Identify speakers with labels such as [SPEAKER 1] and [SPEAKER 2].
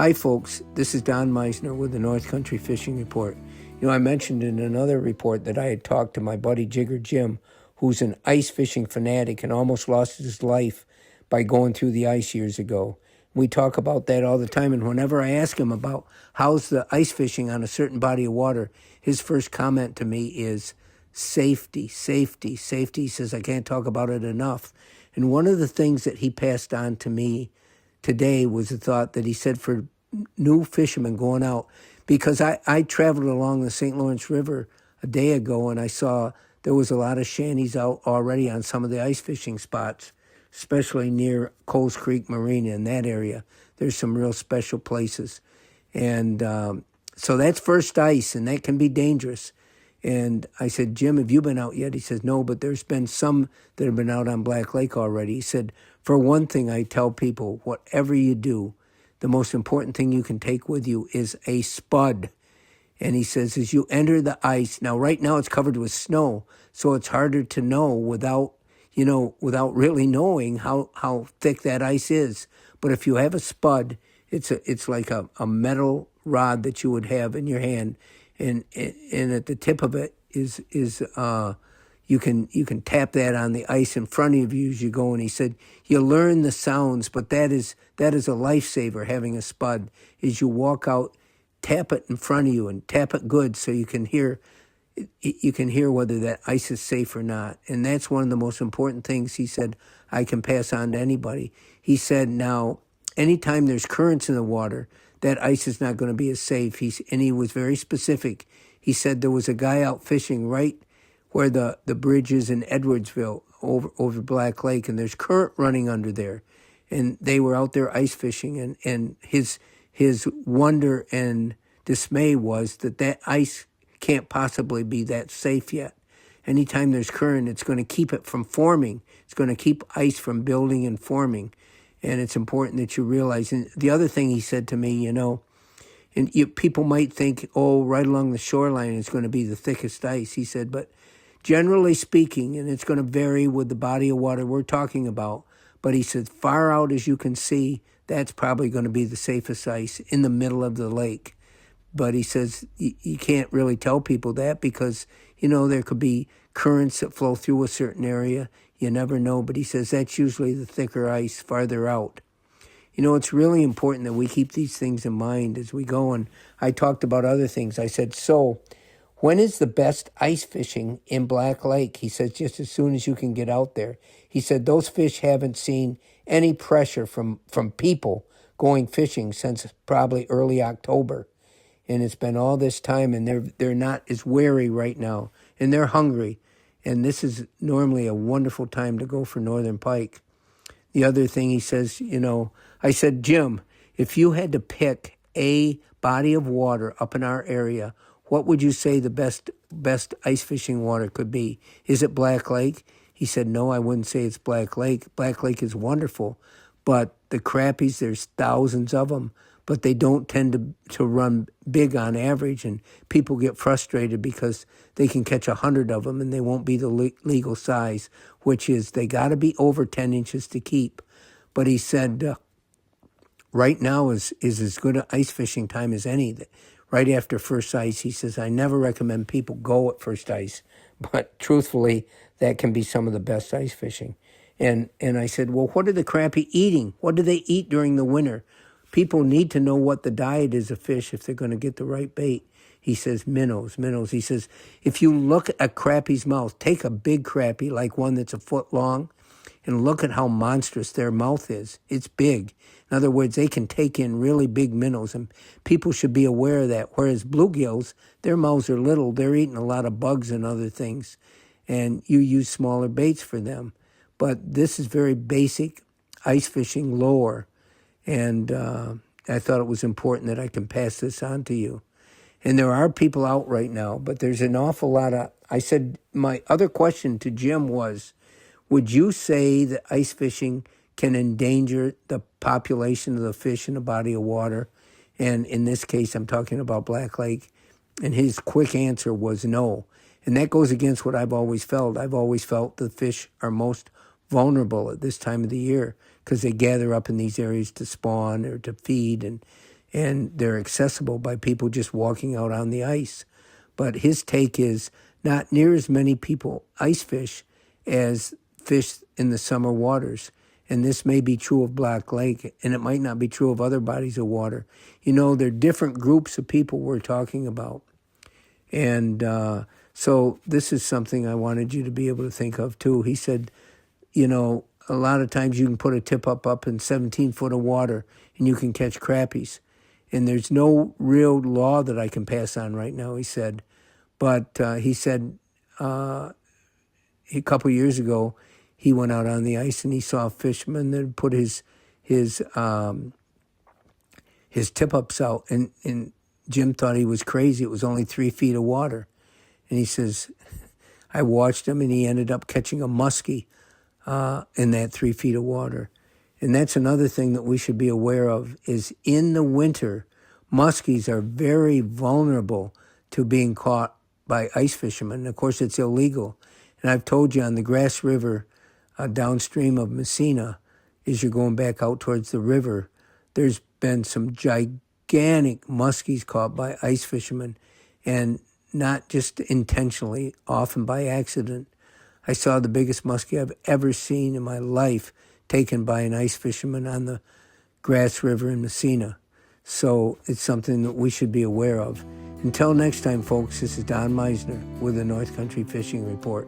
[SPEAKER 1] Hi, folks. This is Don Meissner with the North Country Fishing Report. I mentioned in another report that I had talked to my buddy Jigger Jim, who's an ice fishing fanatic and almost lost his life by going through the ice years ago. We talk about that all the time, and whenever I ask him about how's the ice fishing on a certain body of water, his first comment to me is safety, safety, safety. He says, I can't talk about it enough. And one of the things that he passed on to me today was the thought that he said for new fishermen going out, because I traveled along the St. Lawrence River a day ago and I saw there was a lot of shanties out already on some of the ice fishing spots, especially near Coles Creek Marina in that area. There's some real special places. And so that's first ice, and that can be dangerous. And I said, Jim, have you been out yet? He says, no, but there's been some that have been out on Black Lake already. He said, for one thing, I tell people, whatever you do, the most important thing you can take with you is a spud. And he says, as you enter the ice, now right now it's covered with snow, so it's harder to know without really knowing how thick that ice is. But if you have a spud, it's like a metal rod that you would have in your hand, and at the tip of it is you can tap that on the ice in front of you as you go. And he said, you learn the sounds, but that is a lifesaver, having a spud. As you walk out, tap it in front of you and tap it good so you can hear whether that ice is safe or not. And that's one of the most important things, he said, I can pass on to anybody. He said, now, anytime there's currents in the water, that ice is not going to be as safe. And he was very specific. He said there was a guy out fishing right where the bridge is in Edwardsville over Black Lake, and there's current running under there. And they were out there ice fishing, and his wonder and dismay was that ice can't possibly be that safe yet. Anytime there's current, it's going to keep it from forming. It's going to keep ice from building and forming. And it's important that you realize. And the other thing he said to me, people might think, right along the shoreline is going to be the thickest ice. He said, but generally speaking, and it's going to vary with the body of water we're talking about, but he said, far out as you can see, that's probably going to be the safest ice in the middle of the lake. But he says you can't really tell people that because, there could be currents that flow through a certain area. You never know. But he says that's usually the thicker ice farther out. It's really important that we keep these things in mind as we go. And I talked about other things. I said, so when is the best ice fishing in Black Lake? He says, just as soon as you can get out there. He said, those fish haven't seen any pressure from people going fishing since probably early October. And it's been all this time, and they're not as wary right now, and they're hungry. And this is normally a wonderful time to go for northern pike. The other thing he says, I said, Jim, if you had to pick a body of water up in our area, what would you say the best ice fishing water could be? Is it Black Lake? He said, no, I wouldn't say it's Black Lake. Black Lake is wonderful, but the crappies, there's thousands of them, but they don't tend to run big on average, and people get frustrated because they can catch 100 of them and they won't be the legal size, which is they got to be over 10 inches to keep. But he said right now is as good an ice fishing time as any. Right after first ice, he says, I never recommend people go at first ice, but truthfully, that can be some of the best ice fishing. And I said, well, what are the crappie eating? What do they eat during the winter? People need to know what the diet is of fish if they're going to get the right bait. He says, minnows. He says, if you look at crappie's mouth, take a big crappie, like one that's a foot long, and look at how monstrous their mouth is. It's big. In other words, they can take in really big minnows, and people should be aware of that. Whereas bluegills, their mouths are little. They're eating a lot of bugs and other things, and you use smaller baits for them. But this is very basic ice fishing lore, and I thought it was important that I can pass this on to you. And there are people out right now, but there's an awful lot of... I said, my other question to Jim was, would you say that ice fishing can endanger the population of the fish in a body of water? And in this case, I'm talking about Black Lake. And his quick answer was no. And that goes against what I've always felt. I've always felt the fish are most vulnerable at this time of the year because they gather up in these areas to spawn or to feed. and they're accessible by people just walking out on the ice. But his take is not near as many people ice fish as fish in the summer waters. And this may be true of Black Lake, and it might not be true of other bodies of water. You know, there are different groups of people we're talking about. And so this is something I wanted you to be able to think of, too. He said, you know, a lot of times you can put a tip up in 17 foot of water, and you can catch crappies. And there's no real law that I can pass on right now, he said. But he said a couple years ago, he went out on the ice and he saw a fisherman that put his tip-ups out. And Jim thought he was crazy. It was only 3 feet of water. And he says, I watched him and he ended up catching a muskie in that 3 feet of water. And that's another thing that we should be aware of is in the winter, muskies are very vulnerable to being caught by ice fishermen. And of course, it's illegal. And I've told you on the Grass River downstream of Meissner, as you're going back out towards the river, there's been some gigantic muskies caught by ice fishermen, and not just intentionally, often by accident. I saw the biggest muskie I've ever seen in my life taken by an ice fisherman on the Grass River in Meissner. So it's something that we should be aware of. Until next time, folks, this is Don Meissner with the North Country Fishing Report.